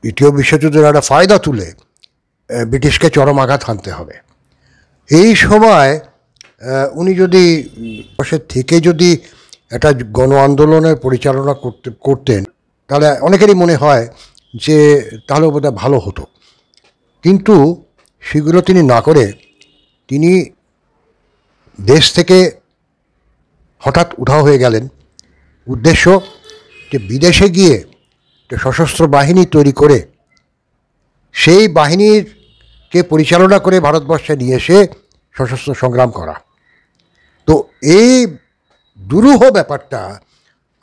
দ্বিতীয় বিশ্বযুদ্ধের একটা ফায়দা তুলে ব্রিটিশকে চরম আঘাত হানতে হবে। এই সময় উনি যদি বসে থেকে যদি একটা গণ আন্দোলনের পরিচালনা করতেন তাহলে অনেকেরই মনে হয় যে তাহলে বোধহয় ভালো হতো। কিন্তু সেগুলো তিনি না করে তিনি দেশ থেকে হঠাৎ উধাও হয়ে গেলেন। উদ্দেশ্য যে বিদেশে গিয়ে একটা সশস্ত্র বাহিনী তৈরি করে সেই বাহিনীকে পরিচালনা করে ভারতবর্ষে নিয়ে এসে সশস্ত্র সংগ্রাম করা। তো এই দুরূহ ব্যাপারটা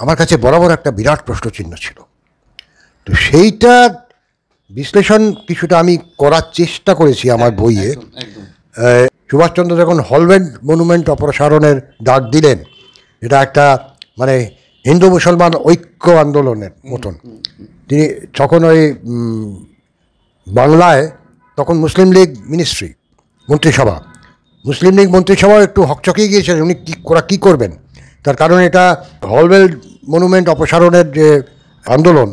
আমার কাছে বরাবর একটা বিরাট প্রশ্নচিহ্ন ছিল। তো সেইটার বিশ্লেষণ কিছুটা আমি করার চেষ্টা করেছি আমার বইয়ে। সুভাষচন্দ্র যখন হলব্যান্ড মনুমেন্ট অপসারণের ডাক দিলেন, এটা একটা মানে হিন্দু মুসলমান ঐক্য আন্দোলনের মতন, তিনি তখন ওই বাংলায় তখন মুসলিম লীগ মিনিস্ট্রি মন্ত্রিসভা, মুসলিম লীগ মন্ত্রিসভাও একটু হকচকিয়ে গিয়েছিলেন উনি কী করবেন। তার কারণ এটা হলব্যান্ড মনুমেন্ট অপসারণের যে আন্দোলন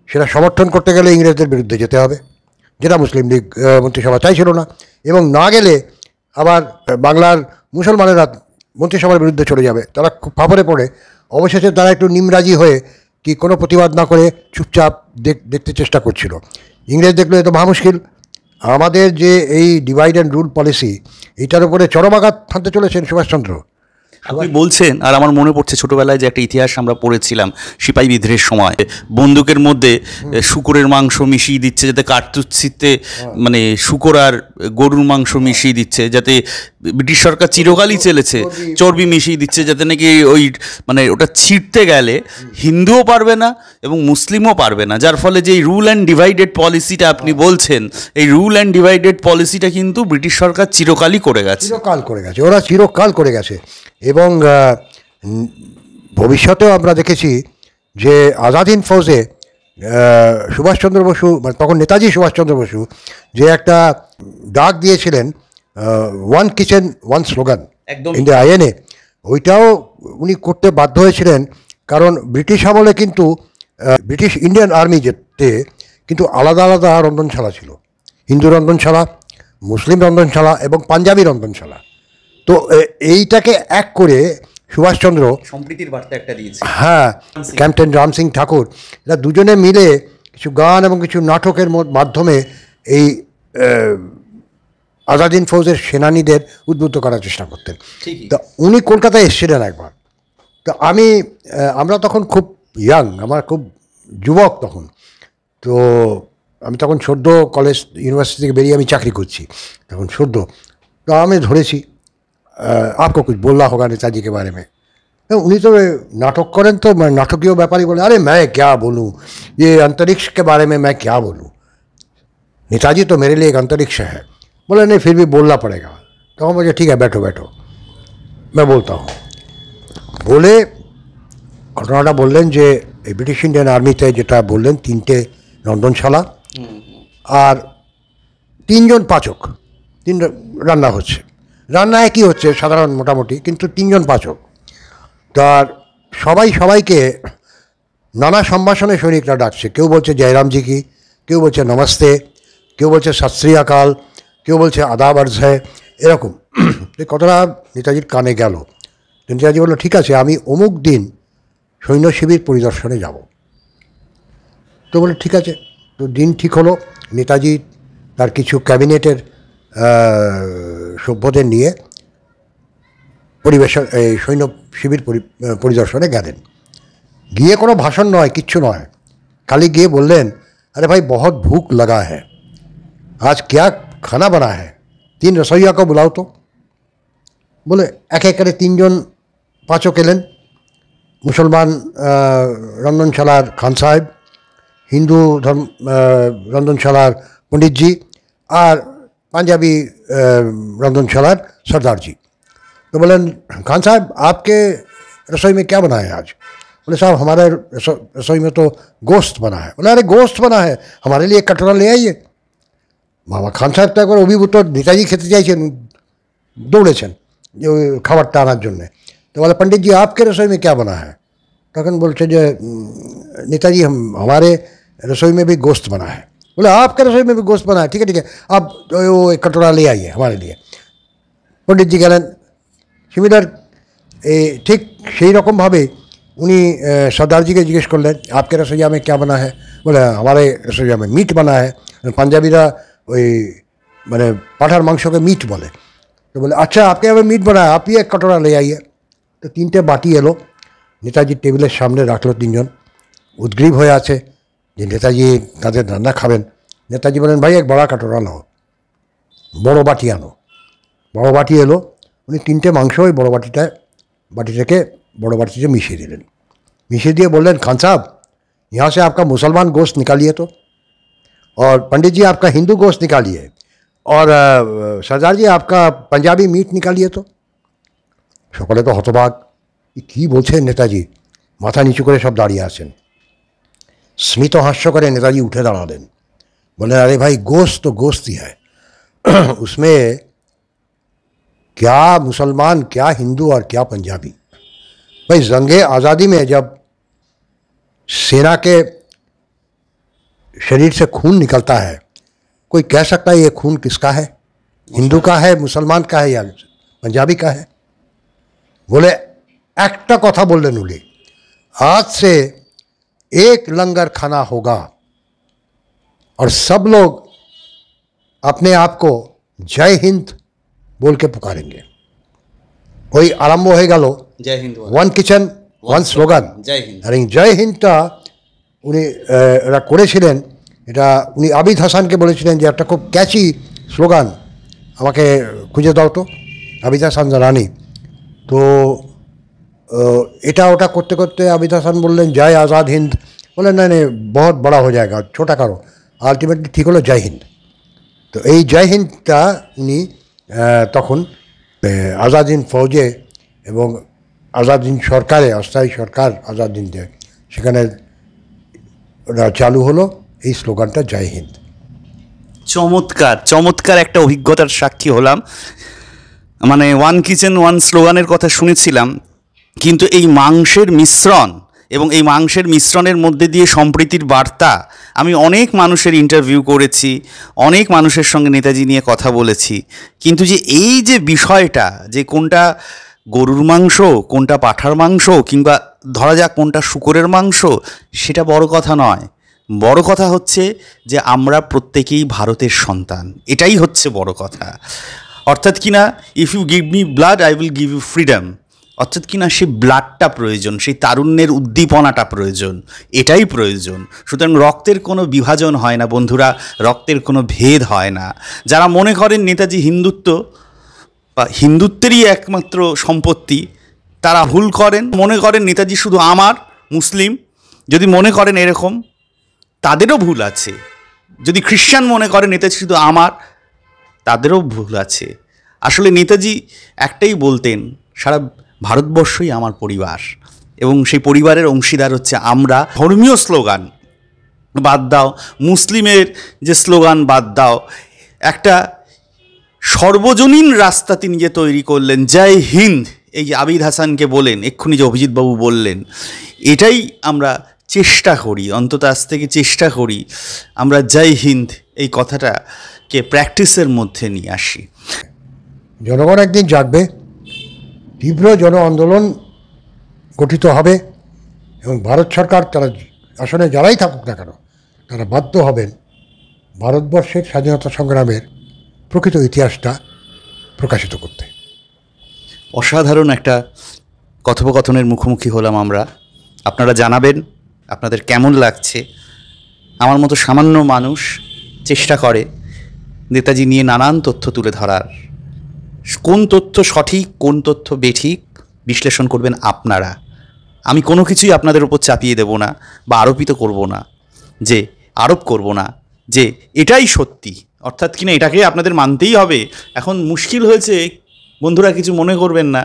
সেটা সমর্থন করতে গেলে ইংরেজদের বিরুদ্ধে যেতে হবে, যেটা মুসলিম লীগ মন্ত্রিসভা চাইছিল না, এবং না গেলে আবার বাংলার মুসলমানেরা মন্ত্রিসভার বিরুদ্ধে চলে যাবে। তারা খুব ফাফরে পড়ে অবশেষে তারা একটু নিমরাজি হয়ে কি কোনো প্রতিবাদ না করে চুপচাপ দেখতে চেষ্টা করছিল। ইংরেজ দেখলো এ তো মহা মুশকিল, আমাদের যে এই ডিভাইড অ্যান্ড রুল পলিসি এইটার উপরে চরম আঘাত হানতে চলেছেন সুভাষচন্দ্র। আপনি বলছেন আর আমার মনে পড়ছে ছোটবেলায় যে একটা ইতিহাস আমরা পড়েছিলাম সিপাহী বিদ্রোহের সময় বন্দুকের মধ্যে শূকরের মাংস মিশিয়ে দিচ্ছে যাতে কার্তুজে মানে শূকর আর গরুর মাংস মিশিয়ে দিচ্ছে, যাতে ব্রিটিশ সরকার চিরকালই চলেছে চর্বি মিশিয়ে দিচ্ছে যাতে নাকি ওই মানে ওটা ছিঁড়তে গেলে হিন্দুও পারবে না এবং মুসলিমও পারবে না, যার ফলে যে রুল অ্যান্ড ডিভাইডেড পলিসিটা আপনি বলছেন এই রুল অ্যান্ড ডিভাইডেড পলিসিটা কিন্তু ব্রিটিশ সরকার চিরকালই করে গেছে, ওরা চিরকাল করে গেছে। এবং ভবিষ্যতেও আমরা দেখেছি যে আজাদ হিন্দ ফৌজে সুভাষচন্দ্র বসু মানে তখন নেতাজি সুভাষচন্দ্র বসু যে একটা ডাক দিয়েছিলেন one kitchen one slogan India INA, ওইটাও উনি করতে বাধ্য হয়েছিলেন। কারণ ব্রিটিশ আমলে কিন্তু ব্রিটিশ ইন্ডিয়ান আর্মি যেতে কিন্তু আলাদা আলাদা রন্ধনশালা ছিল, হিন্দু রন্ধনশালা, মুসলিম রন্ধনশালা এবং পাঞ্জাবি রন্ধনশালা। তো এইটাকে এক করে সুভাষচন্দ্র সম্প্রীতির বার্তা একটা দিয়েছে। হ্যাঁ, ক্যাপ্টেন রাম সিং ঠাকুর এরা দুজনে মিলে কিছু গান এবং কিছু নাটকের মাধ্যমে এই আজাদ হিন্দ ফৌজের সেনানীদের উদ্বুদ্ধ করার চেষ্টা করতেন। তা উনি কলকাতায় এসেছিলেন একবার। তো আমরা তখন খুব ইয়াং, আমার খুব যুবক তখন, তো আমি তখন সদ্য কলেজ ইউনিভার্সিটি থেকে বেরিয়ে আমি চাকরি করছি তখন সদ্য। তো আমি ধরেছি आपको कुछ बोलना होगा नेताजी के बारे में। उन्नी तो नाटक करें तो मैं नाटकीय व्यापारी बोले अरे मैं क्या बोलूँ, ये अंतरिक्ष के बारे में मैं क्या बोलूँ, नेताजी तो मेरे लिए एक अंतरिक्ष है। बोले नहीं फिर भी बोलना पड़ेगा। तो मुझे ठीक है बैठो बैठो मैं बोलता हूँ। बोले घटनाटा बोलें যে ব্রিটিশ ইন্ডিয়ান আর্মিতে যেটা বললেন 3টে রন্ধনশালা আর 3জন পাচক, 3 রান্না হচ্ছে, রান্না একই হচ্ছে সাধারণ মোটামুটি, কিন্তু 3জন পাচক। তার সবাইকে নানা সম্ভাষণে সৈনিকরা ডাকছে, কেউ বলছে জয়রামজি কি, কেউ বলছে নমস্তে, কেউ বলছে সত শ্রী আকাল, কেউ বলছে আদাব আর্জ হ্যায়, এরকম। এই কথাটা নেতাজির কানে গেল। নেতাজি বলল ঠিক আছে আমি অমুক দিন সৈন্য শিবির পরিদর্শনে যাব। তো বলে ঠিক আছে। তো দিন ঠিক হলো, নেতাজি তার কিছু ক্যাবিনেটের সভ্যদের নিয়ে এই সৈন্য শিবির পরিদর্শনে গেলেন। গিয়ে কোনো ভাষণ নয়, কিচ্ছু নয়, খালি গিয়ে বললেন আরে ভাই बहुत भूख लगा है, आज क्या खाना बना है, 3 रसोइया को बुलाओ तो। বলে এক এক করে 3জন পাচক এলেন, মুসলমান রন্ধনশালার খান সাহেব, হিন্দু রন্ধনশালার पंडित আর पंजाबी रंधनशाला सरदार जी। तो बोले खान साहब आपके रसोई में क्या बना है आज? बोले साहब हमारे रसोई में तो गोश्त बना है। बोले अरे गोश्त बना है, हमारे लिए कटोरा ले आइए। बाबा खान साहब तो একবার অভিভূত, নেতাজি খেতে চাইছেন, দৌড়েছেন যে ওই খাবারটা আনার জন্যে। তো বলে पंडित जी आपके रसोई में क्या बना है? তখন বলছে যে নেতাজি हमारे रसोई में भी गोश्त बना है। बोले आपके रसोई में भी गोश्त बना है, ठीक है आप वो एक कटोरा ले आइए हमारे लिए। पंडित जी গেলেন সিমিলার ঠিক সেই রকমভাবে उन्हीं सरदार जी के जिज्ञेस করলেন आपके रसोइया में क्या बना है? बोले हमारे रसोइया में मीट बना है। पंजाबीरा ওই মানে পাঠার মাংসকে मीट बोले। तो बोले अच्छा आपके यहाँ में मीट बना है, आप ही एक कटोरा ले आइए। तो 3টে বাটি এলো, নেতাজি টেবিলের সামনে রাখলো, 3জন উদ্গ্রীব হয়ে আছে যে নেতাজি তাদের রান্না খাবেন। নেতাজি বলেন ভাই এক বড় কাটোরা নাও, বড় বাটি আনো। বড় বাটি এলো, উনি 3টে মাংস ওই বড় বাটিটাকে बड़ो बाटी से मिशिए दिलें। मिशिए दिए बोल रहे खान साहब यहाँ से आपका मुसलमान गोश्त निकालिए तो, और पंडित जी आपका हिंदू गोश्त निकालिए, और सरदार जी आपका पंजाबी मीट निकालिए तो। सकले तो हतबाक कि बोलছেন नेताजी, माथा नीचू करे सब दाड़िये आছেন। स्मित हास्य करे नेताजी उठे दाड़ालें, बोले अरे भाई गोश्त तो गोश्त ही है, उसमें क्या मुसलमान क्या हिंदू और क्या पंजाबी। भाई जंगे आज़ादी में जब सेना के शरीर से खून निकलता है, कोई कह सकता है ये खून किसका है, हिंदू का है, मुसलमान का है या पंजाबी का है? बोले একটা কথা বললেন উনি, आज से एक लंगर खाना होगा और सब लोग अपने आप को जय हिंद बोल के पुकारेंगे। वही आरम्भ हो गल जय हिंद, ওয়ান কিচেন ওয়ান স্লোগান। জয় হিন্দ। আর এই জয় হিন্দটা উনি এরা করেছিলেন, এটা উনি আবিদ হাসানকে বলেছিলেন যে একটা খুব ক্যাচি স্লোগান আমাকে খুঁজে দাও তো, আবিদ হাসান রানি। তো এটা ওটা করতে করতে আবিদ হাসান বললেন জয় আজাদ হিন্দ, বললেন না না বহুত বড়া হয়ে যায়গা, ছোটা কারো। আলটিমেটলি ঠিক হলো জয় হিন্দ। তো এই জয় হিন্দটা উনি তখন আজাদিন ফৌজে এবং আজাদিন সরকারে, অস্থায়ী সরকার আজাদিন দেয়, সেখানে চালু হলো এই স্লোগানটা জয় হিন্দ। চমৎকার চমৎকার একটা অভিজ্ঞতার সাক্ষী হলাম। মানে ওয়ান কিচেন ওয়ান স্লোগানের কথা শুনেছিলাম, কিন্তু এই মাংসের মিশ্রণ এবং এই মাংসের মিশ্রণের মধ্যে দিয়ে সম্প্রীতির বার্তা, আমি অনেক মানুষের ইন্টারভিউ করেছি, অনেক মানুষের সঙ্গে নেতাজি নিয়ে কথা বলেছি, কিন্তু যে এই যে বিষয়টা যে কোনটা গরুর মাংস, কোনটা পাঁঠার মাংস, কিংবা ধরা যাক কোনটা শূকরের মাংস, সেটা বড় কথা নয়। বড় কথা হচ্ছে যে আমরা প্রত্যেকেই ভারতের সন্তান, এটাই হচ্ছে বড় কথা। অর্থাৎ কিনা if you give me blood I will give you freedom, অর্থাৎ কিনা সেই ব্লাডটা প্রয়োজন, সেই তারুণ্যের উদ্দীপনাটা প্রয়োজন, এটাই প্রয়োজন। সুতরাং রক্তের কোনো বিভাজন হয় না বন্ধুরা, রক্তের কোনো ভেদ হয় না। যারা মনে করেন নেতাজি হিন্দুত্ব বা হিন্দুত্বেরই একমাত্র সম্পত্তি, তারা ভুল করেন। মনে করেন নেতাজি শুধু আমার মুসলিম, যদি মনে করেন এরকম, তাদেরও ভুল আছে। যদি খ্রিস্টান মনে করেন নেতাজি শুধু আমার, তাদেরও ভুল আছে। আসলে নেতাজি একটাই বলতেন, সারা ভারতবর্ষই আমার পরিবার, এবং সেই পরিবারের অংশীদার হচ্ছে আমরা। ধর্মীয় স্লোগান বাদ দাও, মুসলিমের যে স্লোগান বাদ দাও, একটা সর্বজনীন রাস্তা তিনি যে তৈরি করলেন, জয় হিন্দ, এই যে আবিদ হাসানকে বলেন, এক্ষুনি যে অভিজিৎবাবু বললেন, এটাই আমরা চেষ্টা করি, অন্তত আজ থেকে চেষ্টা করি আমরা জয় হিন্দ এই কথাটাকে প্র্যাকটিসের মধ্যে নিয়ে আসি। জনগণ একদিন জাগবে, তীব্র জন আন্দোলন গঠিত হবে, এবং ভারত সরকার তারা আসলে যারাই থাকুক না কেন, তারা বাধ্য হবেন ভারতবর্ষের স্বাধীনতা সংগ্রামের প্রকৃত ইতিহাসটা প্রকাশিত করতে। অসাধারণ একটা কথোপকথনের মুখোমুখি হলাম আমরা। আপনারা জানাবেন আপনাদের কেমন লাগছে। আমার মতো সামান্য মানুষ চেষ্টা করে নেতাজি নিয়ে নানান তথ্য তুলে ধরার। কোন তথ্য সঠিক, কোন তথ্য বেঠিক বিশ্লেষণ করবেন আপনারা। আমি কোনো কিছুই আপনাদের উপর চাপিয়ে দেব না বা আরোপিত করব না, যে আরোপ করব না যে এটাই সত্যি, অর্থাৎ কিনা এটাকে আপনাদের মানতেই হবে। এখন মুশকিল হয়েছে বন্ধুরা, কিছু মনে করবেন না,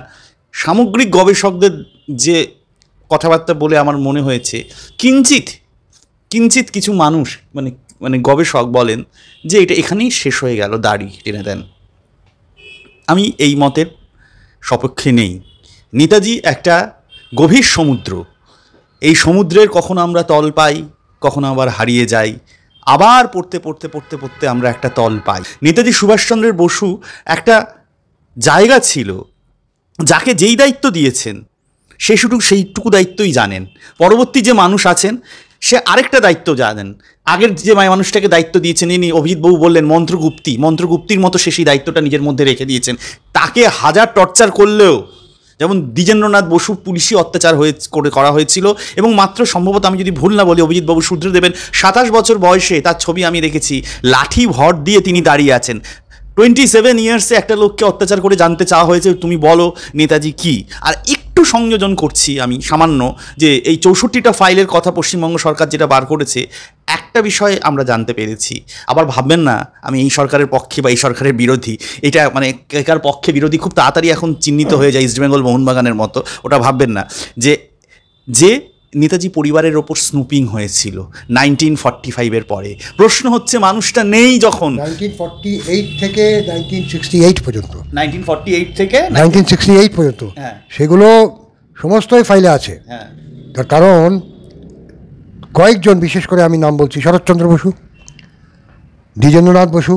সামগ্রিক গবেষকদের যে কথাবার্তা বলে আমার মনে হয়েছে কিঞ্চিত কিছু মানুষ মানে গবেষক বলেন যে এটা এখানেই শেষ হয়ে গেল, দাড়ি টেনে দেন। আমি এই মতের সপক্ষে নেই। নেতাজি একটা গভীর সমুদ্র, এই সমুদ্রের কখনো আমরা তল পাই, কখনো আবার হারিয়ে যাই। আবার পড়তে পড়তে পড়তে পড়তে আমরা একটা তল পাই। নেতাজি সুভাষচন্দ্রের বসু একটা জায়গা ছিল, যাকে যেই দায়িত্ব দিয়েছেন সে শুধু সেইটুকু দায়িত্বই জানেন। পরবর্তী যে মানুষ আছেন সে আরেকটা দায়িত্ব জানেন। আগের যে মানুষটাকে দায়িত্ব দিয়েছেন, ইনি অভিজিৎবাবু বললেন মন্ত্রগুপ্তির মতো সে সেই দায়িত্বটা নিজের মধ্যে রেখে দিয়েছেন। তাকে হাজার টর্চার করলেও, যেমন দ্বিজেন্দ্রনাথ বসুর পুলিশি অত্যাচার করা হয়েছিল, এবং মাত্র সম্ভবত আমি যদি ভুল না বলি, অভিজিৎবাবু শুধরে দেবেন, 27 বছর বয়সে তার ছবি আমি রেখেছি, লাঠি ভর দিয়ে তিনি দাঁড়িয়ে আছেন। 27 ইয়ার্সে একটা লোককে অত্যাচার করে জানতে চাওয়া হয়েছে তুমি বলো নেতাজি কি। আর একটু সংযোজন করছি আমি সামান্য, যে এই 64টা ফাইলের কথা পশ্চিমবঙ্গ সরকার যেটা বার করেছে, একটা বিষয় আমরা জানতে পেরেছি। আবার ভাববেন না আমি এই সরকারের পক্ষে বা এই সরকারের বিরোধী, এটা মানে কার পক্ষে বিরোধী খুব তাড়াতাড়ি এখন চিহ্নিত হয়ে যায়, ইস্ট বেঙ্গল মোহনবাগানের মতো, ওটা ভাববেন না। যে নেতাজি পরিবারের ওপর স্নুপিং হয়েছিল 1945-এর পরে। প্রশ্ন হচ্ছে মানুষটা নেই যখন 1948 থেকে 1968 পর্যন্ত, 1948 থেকে 1968 পর্যন্ত, হ্যাঁ, সেগুলো সমস্তই ফাইলে আছে। হ্যাঁ, তার কারণ কয়েকজন, বিশেষ করে আমি নাম বলছি, শরৎচন্দ্র বসু, দ্বিজেন্দ্রনাথ বসু,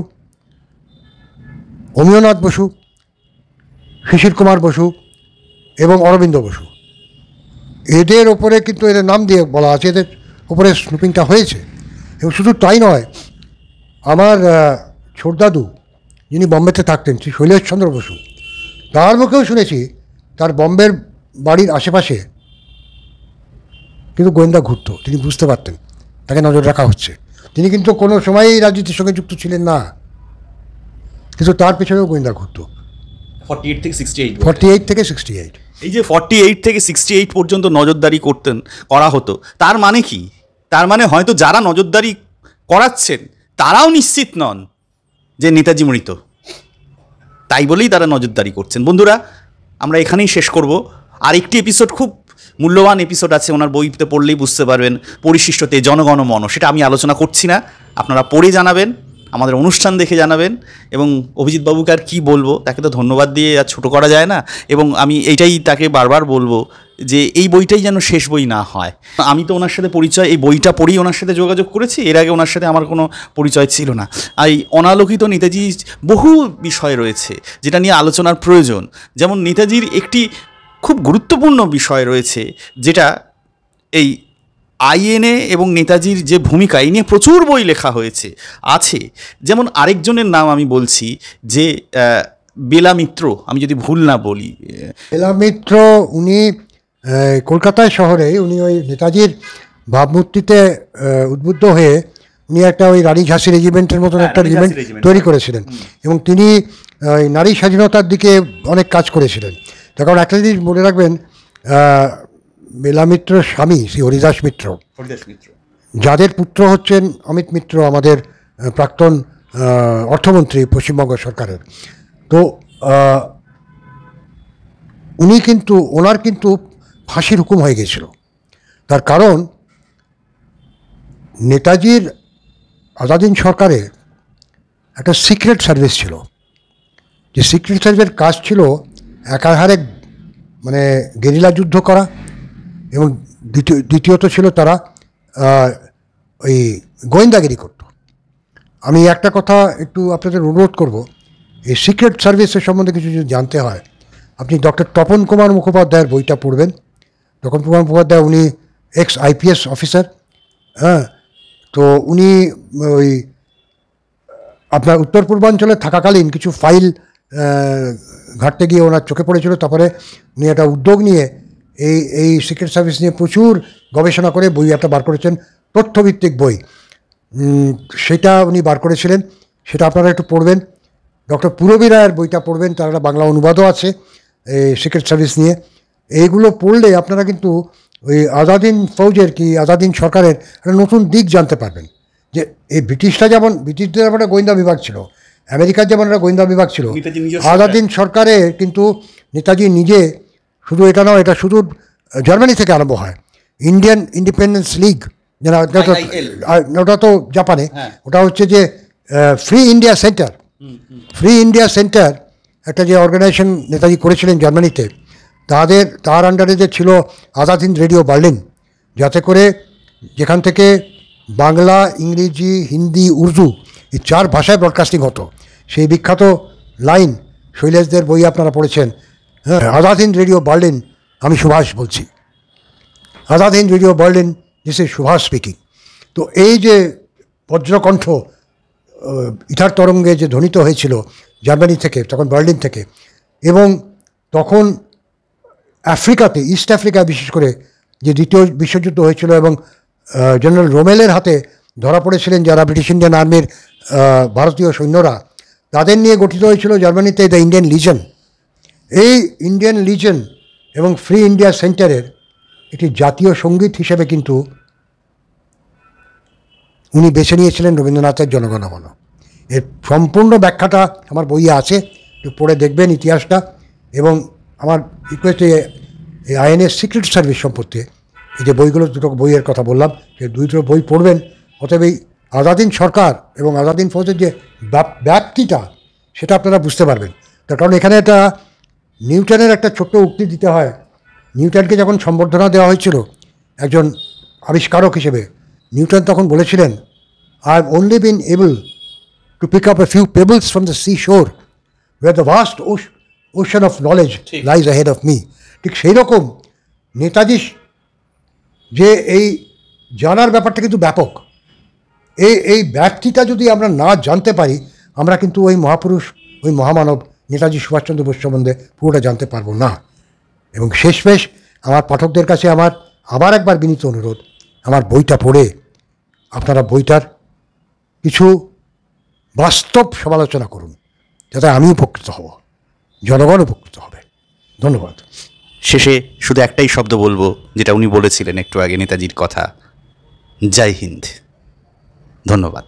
অমিয়নাথ বসু, শিশির কুমার বসু এবং অরবিন্দ বসু, এদের ওপরে কিন্তু এদের নাম দিয়ে বলা আছে, এদের ওপরে স্নুপিংটা হয়েছে। এবং শুধু তাই নয়, আমার ছোটদাদু যিনি বম্বেতে থাকতেন, শ্রী শৈলেশচন্দ্র বসু, তার মুখেও শুনেছি তার বম্বের বাড়ির আশেপাশে কিন্তু গোয়েন্দা ঘুরতো। তিনি বুঝতে পারতেন তাকে নজর রাখা হচ্ছে। তিনি কিন্তু কোনো সময়ই রাজনীতির সঙ্গে যুক্ত ছিলেন না, কিন্তু তার পেছনেও গোয়েন্দা ঘুরতো। 48 থেকে 68, 48 থেকে 68। এই যে 48 থেকে 68 পর্যন্ত নজরদারি করা হতো, তার মানে কি? তার মানে হয়তো যারা নজরদারি করাচ্ছেন তারাও নিশ্চিত নন যে নেতাজি মৃত, তাই বলেই তারা নজরদারি করছেন। বন্ধুরা, আমরা এখানেই শেষ করব। আর একটি এপিসোড, খুব মূল্যবান এপিসোড আছে, ওনার বইতে পড়লেই বুঝতে পারবেন, পরিশিষ্টতে জনগণ মন, সেটা আমি আলোচনা করছি না, আপনারা পড়ে জানাবেন, আমাদের অনুষ্ঠান দেখে জানাবেন। এবং অভিজিৎবাবুকে আর কী বলবো, তাকে তো ধন্যবাদ দিয়ে আর ছোটো করা যায় না। এবং আমি এইটাই তাকে বারবার বলবো যে এই বইটাই যেন শেষ বই না হয়। আমি তো ওনার সাথে পরিচয়, এই বইটা পড়েই ওনার সাথে যোগাযোগ করেছি, এর আগে ওনার সাথে আমার কোনো পরিচয় ছিল না। আর এই অনালোকিত নেতাজি বহু বিষয় রয়েছে যেটা নিয়ে আলোচনার প্রয়োজন। যেমন নেতাজির একটি খুব গুরুত্বপূর্ণ বিষয় রয়েছে, যেটা এই আইএনএ এবং নেতাজির যে ভূমিকা, এই নিয়ে প্রচুর বই লেখা হয়েছে আছে। যেমন আরেকজনের নাম আমি বলছি, যে বেলা মিত্র, আমি যদি ভুল না বলি, বেলা মিত্র, উনি কলকাতায় শহরে, উনি ওই নেতাজির ভাবমূর্তিতে উদ্বুদ্ধ হয়ে উনি একটা ওই রানী ঝাঁসি রেজিমেন্টের মতন একটা রেজিমেন্ট তৈরি করেছিলেন, এবং তিনি নারী স্বাধীনতার দিকে অনেক কাজ করেছিলেন। তার কারণ একটা জিনিস মনে রাখবেন, বেলা মিত্রর স্বামী শ্রী হরিদাস মিত্র, যাদের পুত্র হচ্ছেন অমিত মিত্র, আমাদের প্রাক্তন অর্থমন্ত্রী পশ্চিমবঙ্গ সরকারের। তো ওনার কিন্তু ফাঁসির হুকুম হয়ে গেছিল। তার কারণ নেতাজির আজাদিন সরকারে একটা সিক্রেট সার্ভিস ছিল, যে সিক্রেট সার্ভিসের কাজ ছিল একাধারে মানে গেরিলা যুদ্ধ করা, এবং দ্বিতীয়ত ছিল তারা ওই গোয়েন্দাগিরি করত। আমি একটা কথা একটু আপনাদের অনুরোধ করব, এই সিক্রেট সার্ভিসের সম্বন্ধে কিছু যদি জানতে হয়, আপনি ডক্টর তপন কুমার মুখোপাধ্যায়ের বইটা পড়বেন। তপন কুমার মুখোপাধ্যায় উনি এক্স আইপিএস অফিসার, হ্যাঁ। তো উনি ওই আপনার উত্তর পূর্বাঞ্চলে থাকাকালীন কিছু ফাইল ঘাঁটতে গিয়ে ওনার চোখে পড়েছিল। তারপরে উনি একটা উদ্যোগ নিয়ে এই সিক্রেট সার্ভিস নিয়ে প্রচুর গবেষণা করে বই একটা বার করেছেন, তথ্যভিত্তিক বই, সেটা উনি বার করেছিলেন। সেটা আপনারা একটু পড়বেন। ডক্টর পুরবী রায়ের বইটা পড়বেন, তার একটা বাংলা অনুবাদও আছে এই সিক্রেট সার্ভিস নিয়ে। এইগুলো পড়লে আপনারা কিন্তু ওই আজাদিন ফৌজের কি আজাদিন সরকারের একটা নতুন দিক জানতে পারবেন, যে এই ব্রিটিশদের যেমন একটা গোয়েন্দা বিভাগ ছিল, আমেরিকার যেমন একটা গোয়েন্দা বিভাগ ছিল, আজাদিন সরকারে কিন্তু নেতাজি নিজে, শুধু এটা নয়, এটা শুধু জার্মানি থেকে আরম্ভ হয়, ইন্ডিয়ান ইন্ডিপেন্ডেন্স লিগ, ওটা তো জাপানে, ওটা হচ্ছে যে free India centre, free India centre একটা যে অর্গানাইজেশন নেতাজি করেছিলেন জার্মানিতে, তার আন্ডারে যে ছিল আজাদ হিন্দ রেডিও বার্লিন, যাতে করে যেখান থেকে বাংলা, ইংরেজি, হিন্দি, উর্দু এই 4 ভাষায় ব্রডকাস্টিং হতো। সেই বিখ্যাত লাইন শৈলেশদের বই আপনারা পড়েছেন, হ্যাঁ, আজাদ হিন্দ রেডিও বার্লিন, আমি সুভাষ বলছি, Azad Hind radio Berlin, this is Subhash speaking. তো এই যে বজ্রকণ্ঠ ইথার তরঙ্গে যে ধ্বনিত হয়েছিল জার্মানি থেকে, তখন বার্লিন থেকে, এবং তখন আফ্রিকাতে, ইস্ট আফ্রিকায় বিশেষ করে যে দ্বিতীয় বিশ্বযুদ্ধ হয়েছিল এবং জেনারেল রোমেলের হাতে ধরা পড়েছিলেন যারা ব্রিটিশ ইন্ডিয়ান আর্মির ভারতীয় সৈন্যরা, তাদের নিয়ে গঠিত হয়েছিল জার্মানিতে দ্য ইন্ডিয়ান লিজেন। এই ইন্ডিয়ান লিজেন এবং ফ্রি ইন্ডিয়া সেন্টারের একটি জাতীয় সঙ্গীত হিসেবে কিন্তু উনি বেছে নিয়েছিলেন রবীন্দ্রনাথের জনগণ মন। এর সম্পূর্ণ ব্যাখ্যাটা আমার বইয়ে আছে, একটু পড়ে দেখবেন ইতিহাসটা। এবং আমার রিকোয়েস্ট, এই আইএনএস সিক্রেট সার্ভিস সম্পর্কে এই যে বইগুলো, দুটো বইয়ের কথা বললাম, সেই দুটো বই পড়বেন। অতএব এই আজাদিন সরকার এবং আজাদিন ফৌজের যে ব্যাপ্তিটা, সেটা আপনারা বুঝতে পারবেন। তার কারণ এখানে একটা নিউটনের একটা ছোট্ট উক্তি দিতে হয়। নিউটনকে যখন সম্বর্ধনা দেওয়া হয়েছিল একজন আবিষ্কারক হিসেবে, নিউটন তখন বলেছিলেন, I have only been able to pick up a few pebbles from the seashore where the vast ocean of knowledge lies ahead of me। ঠিক সেই রকম নেতাজি যে এই জানার ব্যাপারটা কিন্তু ব্যাপক। এই ব্যাপ্তিটা যদি আমরা না জানতে পারি, আমরা কিন্তু ওই মহাপুরুষ, ওই মহামানব নেতাজি সুভাষচন্দ্র বোস সম্বন্ধে পুরোটা জানতে পারবো না। এবং শেষমেশ আমার পাঠকদের কাছে আমার আবার একবার বিনীত অনুরোধ, আমার বইটা পড়ে আপনারা বইটার কিছু বাস্তব সমালোচনা করুন, যাতে আমি উপকৃত হব, জনগণ উপকৃত হবে। ধন্যবাদ। শেষে শুধু একটাই শব্দ বলবো, যেটা উনি বলেছিলেন একটু আগে, নেতাজির কথা, জয় হিন্দ। ধন্যবাদ।